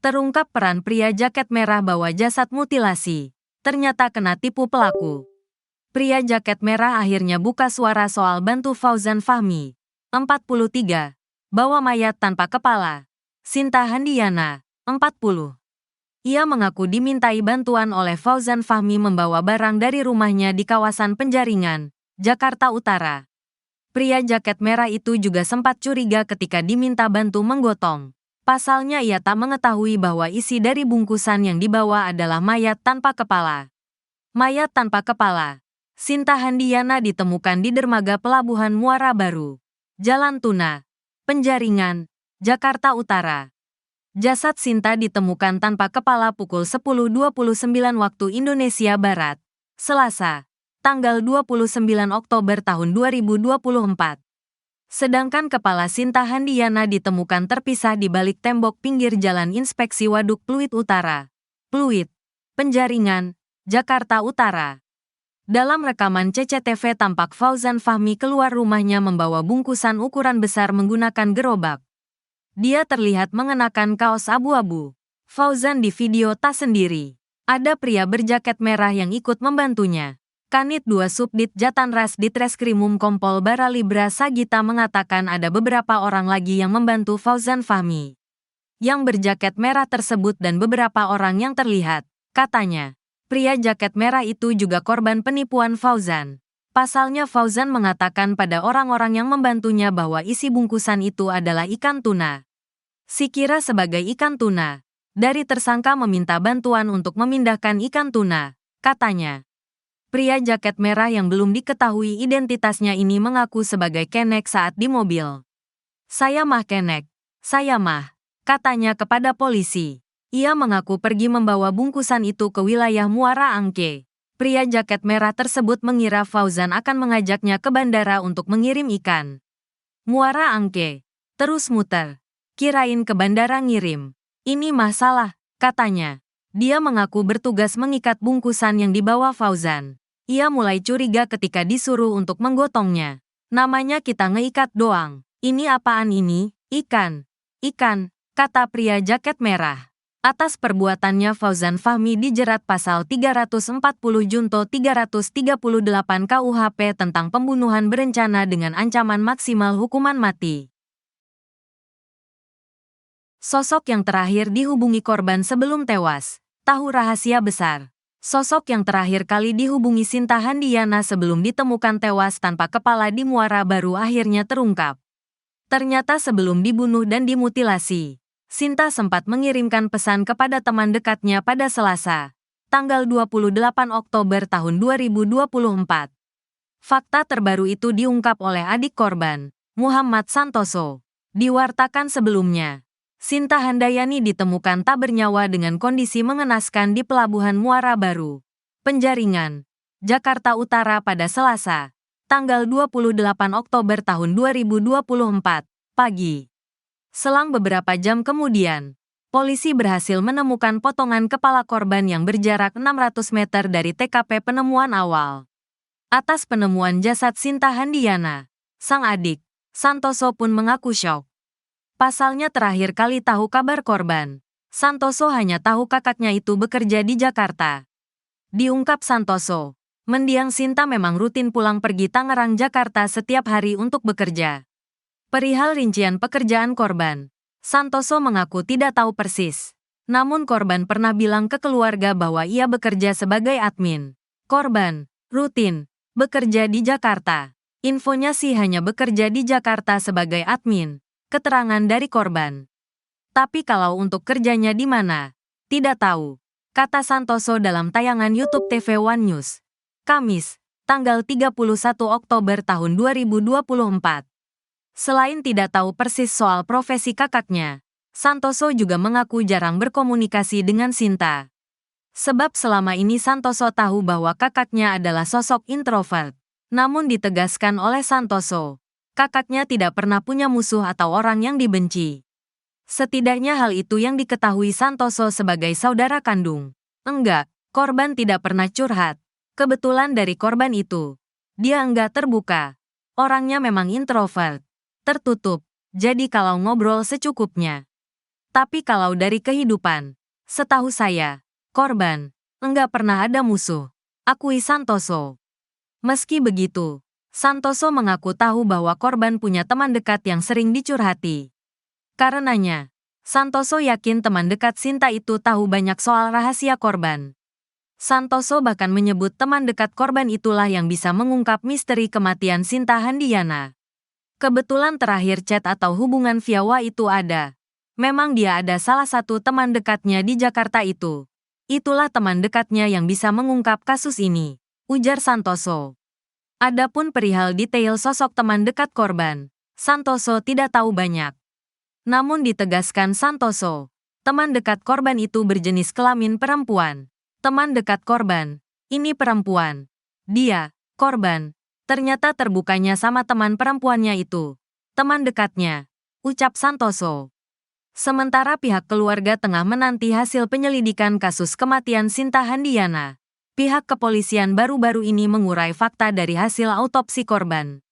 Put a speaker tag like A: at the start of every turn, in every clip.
A: Terungkap peran pria jaket merah bawa jasad mutilasi. Ternyata kena tipu pelaku. Pria jaket merah akhirnya buka suara soal bantu Fauzan Fahmi, 43, bawa mayat tanpa kepala. Sinta Handiana, 40. Ia mengaku dimintai bantuan oleh Fauzan Fahmi membawa barang dari rumahnya di kawasan Penjaringan, Jakarta Utara. Pria jaket merah itu juga sempat curiga ketika diminta bantu menggotong. Pasalnya ia tak mengetahui bahwa isi dari bungkusan yang dibawa adalah mayat tanpa kepala. Mayat tanpa kepala. Sinta Handiana ditemukan di dermaga Pelabuhan Muara Baru, Jalan Tuna, Penjaringan, Jakarta Utara. Jasad Sinta ditemukan tanpa kepala pukul 10.29 waktu Indonesia Barat, Selasa, tanggal 29 Oktober tahun 2024. Sedangkan kepala Sinta Handiana ditemukan terpisah di balik tembok pinggir Jalan Inspeksi Waduk Pluit Utara, Pluit, Penjaringan, Jakarta Utara. Dalam rekaman CCTV tampak Fauzan Fahmi keluar rumahnya membawa bungkusan ukuran besar menggunakan gerobak. Dia terlihat mengenakan kaos abu-abu. Fauzan di video tak sendiri. Ada pria berjaket merah yang ikut membantunya. Kanit 2 Subdit Jatanras Ditreskrimum Kompol Baralibra Sagita mengatakan ada beberapa orang lagi yang membantu Fauzan Fahmi. Yang berjaket merah tersebut dan beberapa orang yang terlihat, katanya. Pria jaket merah itu juga korban penipuan Fauzan. Pasalnya Fauzan mengatakan pada orang-orang yang membantunya bahwa isi bungkusan itu adalah ikan tuna. Sikira sebagai ikan tuna. Dari tersangka meminta bantuan untuk memindahkan ikan tuna, katanya. Pria jaket merah yang belum diketahui identitasnya ini mengaku sebagai Kenek saat di mobil. Saya mah Kenek, saya mah, katanya kepada polisi. Ia mengaku pergi membawa bungkusan itu ke wilayah Muara Angke. Pria jaket merah tersebut mengira Fauzan akan mengajaknya ke bandara untuk mengirim ikan. Muara Angke, terus muter. Kirain ke bandara ngirim. Ini masalah, katanya. Dia mengaku bertugas mengikat bungkusan yang dibawa Fauzan. Ia mulai curiga ketika disuruh untuk menggotongnya. Namanya kita ngeikat doang. Ini apaan ini? Ikan. Ikan, kata pria jaket merah. Atas perbuatannya Fauzan Fahmi dijerat pasal 340 Junto 338 KUHP tentang pembunuhan berencana dengan ancaman maksimal hukuman mati. Sosok yang terakhir dihubungi korban sebelum tewas. Tahu rahasia besar. Sosok yang terakhir kali dihubungi Sinta Handiana sebelum ditemukan tewas tanpa kepala di Muara Baru akhirnya terungkap. Ternyata sebelum dibunuh dan dimutilasi, Sinta sempat mengirimkan pesan kepada teman dekatnya pada Selasa, tanggal 28 Oktober tahun 2024. Fakta terbaru itu diungkap oleh adik korban, Muhammad Santoso. Diwartakan sebelumnya, Sinta Handayani ditemukan tak bernyawa dengan kondisi mengenaskan di Pelabuhan Muara Baru, Penjaringan, Jakarta Utara pada Selasa, tanggal 28 Oktober tahun 2024, pagi. Selang beberapa jam kemudian, polisi berhasil menemukan potongan kepala korban yang berjarak 600 meter dari TKP penemuan awal. Atas penemuan jasad Sinta Handiana, sang adik, Santoso pun mengaku syok. Pasalnya terakhir kali tahu kabar korban, Santoso hanya tahu kakaknya itu bekerja di Jakarta. Diungkap Santoso, mendiang Sinta memang rutin pulang pergi Tangerang Jakarta setiap hari untuk bekerja. Perihal rincian pekerjaan korban, Santoso mengaku tidak tahu persis. Namun korban pernah bilang ke keluarga bahwa ia bekerja sebagai admin. Korban, rutin, bekerja di Jakarta. Infonya sih hanya bekerja di Jakarta sebagai admin. Keterangan dari korban. Tapi kalau untuk kerjanya di mana, tidak tahu, kata Santoso dalam tayangan YouTube TV One News. Kamis, tanggal 31 Oktober tahun 2024. Selain tidak tahu persis soal profesi kakaknya, Santoso juga mengaku jarang berkomunikasi dengan Sinta. Sebab selama ini Santoso tahu bahwa kakaknya adalah sosok introvert. Namun ditegaskan oleh Santoso, kakaknya tidak pernah punya musuh atau orang yang dibenci. Setidaknya hal itu yang diketahui Santoso sebagai saudara kandung. Enggak, korban tidak pernah curhat. Kebetulan dari korban itu, dia enggak terbuka. Orangnya memang introvert, tertutup, jadi kalau ngobrol secukupnya. Tapi kalau dari kehidupan, setahu saya, korban, enggak pernah ada musuh, akui Santoso. Meski begitu, Santoso mengaku tahu bahwa korban punya teman dekat yang sering dicurhati. Karenanya, Santoso yakin teman dekat Sinta itu tahu banyak soal rahasia korban. Santoso bahkan menyebut teman dekat korban itulah yang bisa mengungkap misteri kematian Sinta Handiana. Kebetulan terakhir chat atau hubungan via WA itu ada. Memang dia ada salah satu teman dekatnya di Jakarta itu. Itulah teman dekatnya yang bisa mengungkap kasus ini, ujar Santoso. Adapun perihal detail sosok teman dekat korban, Santoso tidak tahu banyak. Namun ditegaskan Santoso, teman dekat korban itu berjenis kelamin perempuan. Teman dekat korban, ini perempuan. Dia, korban, ternyata terbukanya sama teman perempuannya itu. Teman dekatnya, ucap Santoso. Sementara pihak keluarga tengah menanti hasil penyelidikan kasus kematian Sinta Handiana. Pihak kepolisian baru-baru ini mengurai fakta dari hasil autopsi korban.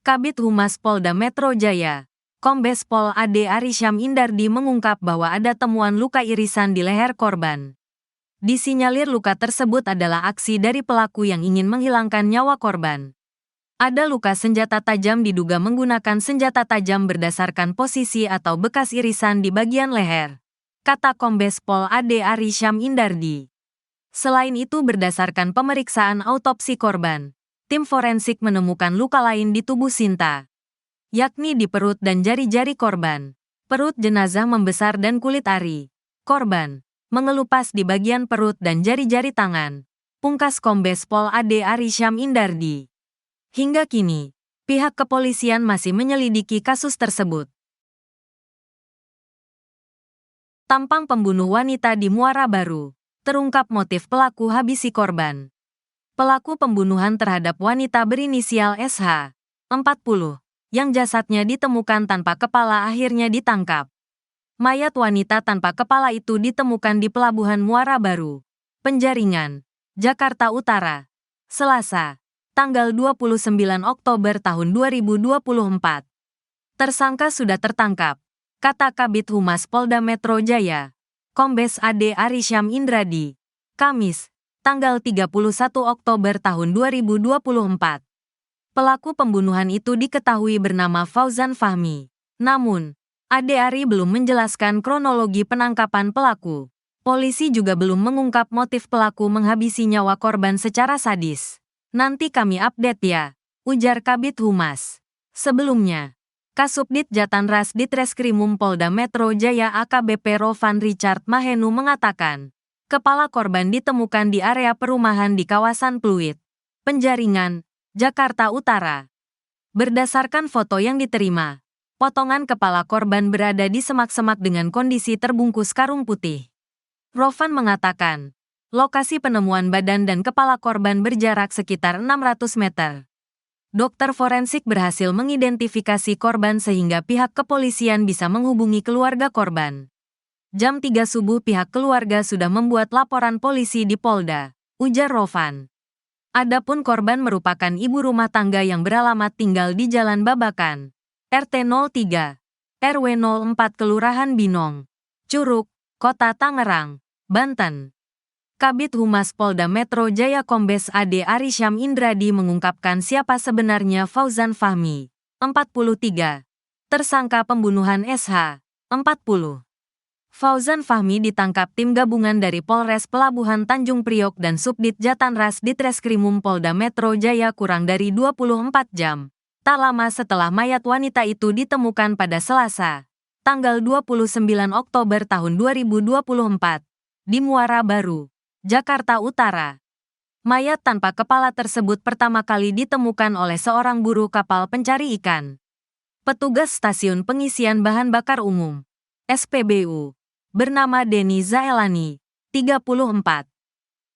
A: Kabid Humas Polda Metro Jaya, Kombes Pol Ade Arysyam Indardi mengungkap bahwa ada temuan luka irisan di leher korban. Disinyalir luka tersebut adalah aksi dari pelaku yang ingin menghilangkan nyawa korban. Ada luka senjata tajam diduga menggunakan senjata tajam berdasarkan posisi atau bekas irisan di bagian leher, kata Kombes Pol Ade Arysyam Indardi. Selain itu berdasarkan pemeriksaan autopsi korban, tim forensik menemukan luka lain di tubuh Sinta, yakni di perut dan jari-jari korban. Perut jenazah membesar dan kulit ari korban mengelupas di bagian perut dan jari-jari tangan, pungkas Kombes Pol Ade Arysyam Indardi. Hingga kini, pihak kepolisian masih menyelidiki kasus tersebut. Tampang pembunuh wanita di Muara Baru, terungkap motif pelaku habisi korban. Pelaku pembunuhan terhadap wanita berinisial SH, 40, yang jasadnya ditemukan tanpa kepala akhirnya ditangkap. Mayat wanita tanpa kepala itu ditemukan di Pelabuhan Muara Baru, Penjaringan, Jakarta Utara, Selasa, tanggal 29 Oktober tahun 2024. Tersangka sudah tertangkap, kata Kabid Humas Polda Metro Jaya, Kombes Ade Arysyam Indradi, Kamis, tanggal 31 Oktober tahun 2024. Pelaku pembunuhan itu diketahui bernama Fauzan Fahmi. Namun, Ade Ari belum menjelaskan kronologi penangkapan pelaku. Polisi juga belum mengungkap motif pelaku menghabisi nyawa korban secara sadis. Nanti kami update ya, ujar Kabid Humas. Sebelumnya, Kasubdit Jatanras Ditreskrimum Polda Metro Jaya AKBP Rovan Richard Mahenu mengatakan, kepala korban ditemukan di area perumahan di kawasan Pluit, Penjaringan, Jakarta Utara. Berdasarkan foto yang diterima, potongan kepala korban berada di semak-semak dengan kondisi terbungkus karung putih. Rovan mengatakan, lokasi penemuan badan dan kepala korban berjarak sekitar 600 meter. Dokter forensik berhasil mengidentifikasi korban sehingga pihak kepolisian bisa menghubungi keluarga korban. Jam 3 subuh pihak keluarga sudah membuat laporan polisi di Polda, ujar Rovan. Adapun korban merupakan ibu rumah tangga yang beralamat tinggal di Jalan Babakan, RT 03, RW 04 Kelurahan Binong, Curug, Kota Tangerang, Banten. Kabid Humas Polda Metro Jaya Kombes Ade Arysyam Indradi mengungkapkan siapa sebenarnya Fauzan Fahmi, 43, tersangka pembunuhan SH, 40. Fauzan Fahmi ditangkap tim gabungan dari Polres Pelabuhan Tanjung Priok dan Subdit Jatanras Ditreskrimum Polda Metro Jaya kurang dari 24 jam. Tak lama setelah mayat wanita itu ditemukan pada Selasa, tanggal 29 Oktober tahun 2024. Di Muara Baru, Jakarta Utara. Mayat tanpa kepala tersebut pertama kali ditemukan oleh seorang buruh kapal pencari ikan. Petugas stasiun pengisian bahan bakar umum, SPBU, bernama Denny Zaelani, 34.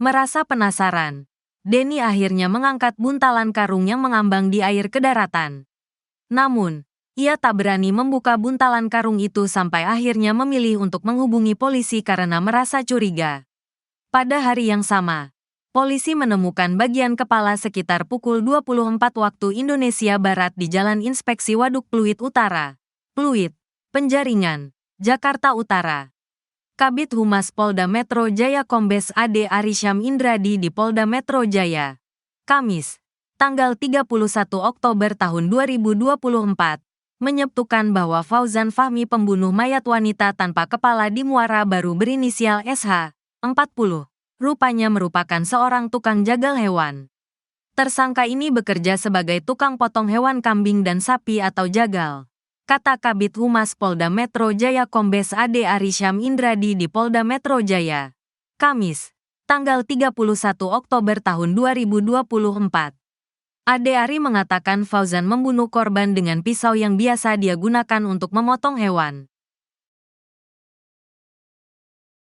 A: Merasa penasaran, Denny akhirnya mengangkat buntalan karung yang mengambang di air ke daratan. Namun, ia tak berani membuka buntalan karung itu sampai akhirnya memilih untuk menghubungi polisi karena merasa curiga. Pada hari yang sama, polisi menemukan bagian kepala sekitar pukul 24 waktu Indonesia Barat di Jalan Inspeksi Waduk Pluit Utara, Pluit, Penjaringan, Jakarta Utara. Kabid Humas Polda Metro Jaya Kombes AD Arisyam Indradi di Polda Metro Jaya, Kamis, tanggal 31 Oktober tahun 2024, menyebutkan bahwa Fauzan Fahmi pembunuh mayat wanita tanpa kepala di Muara Baru berinisial SH, 40, rupanya merupakan seorang tukang jagal hewan. Tersangka ini bekerja sebagai tukang potong hewan kambing dan sapi atau jagal, kata Kabid Humas Polda Metro Jaya Kombes AD Arisyam Indradi di Polda Metro Jaya, Kamis, tanggal 31 Oktober tahun 2024. Ade Ari mengatakan Fauzan membunuh korban dengan pisau yang biasa dia gunakan untuk memotong hewan.